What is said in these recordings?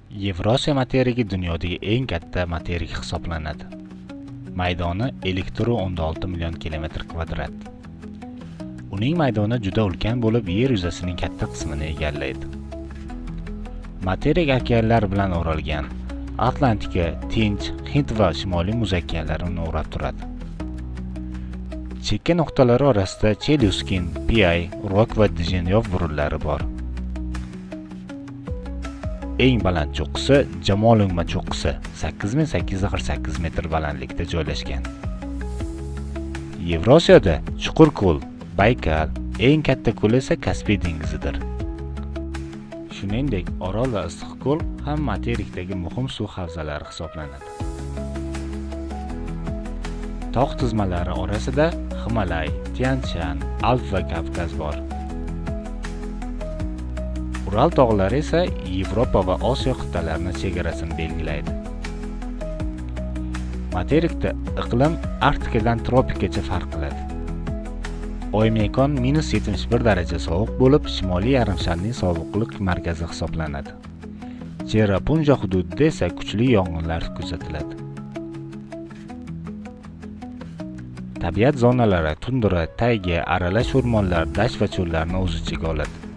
Yevrosiyo materigi dunyodagi eng katta materik hisoblanadi. Maydoni 16 million kilometr kvadrat. Uning maydoni juda ulkan bo'lib, yer yuzasining katta qismini egallaydi. Materik okeanlar bilan o'ralgan. Atlantika, Tinch, Hind va Shimoliy muz okeanlarini o'rab turadi. Chekka nuqtalari orasida Chelyuskin, Pi, Rok va Djenyov burullari bor. Eng baland cho'qqisi Jamolungma cho'qqisi 8848 metr balandlikda joylashgan. Yevrosiyoda chuqur ko'l Baykal, eng katta ko'l esa Kaspiy dengizidir. Shuningdek, Orol va Issiqko'l ham materikdagi muhim suv havzalari hisoblanadi. Tog' tizmalari orasida Himalay, Tian-Shan, Alp va Kavkaz bor. Ural tog'lari esa Yevropa va Osiyo qit'alarini chegarasini belgilaydi. Materikda iqlim Arktikadan tropikgacha farq qiladi. Oymekon -71 daraja sovuq bo'lib, Shimoliy yarimsharning sovuqlik markazi hisoblanadi. Cherrapunja hududida esa kuchli yong'inlar kuzatiladi. Tabiat zonalari tundra, tayga, aralash o'rmonlar, dasht va cho'llarni o'z ichiga oladi.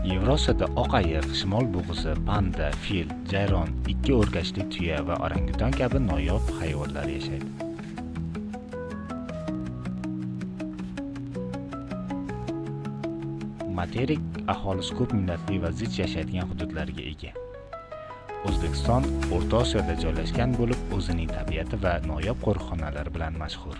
Yevrosiyoda oq ayiq, shimol bug'usi, panda, fil, jayron, 2 o'rgachli tuya va orangutan kabi noyob hayvonlar yashaydi. Materik aholisi ko'p millatli va zich yashaydigan hududlarga ega. O'zbekiston O'rta Osiyoda joylashgan bo'lib, o'zining tabiati va noyob qo'riqxonalari bilan mashhur.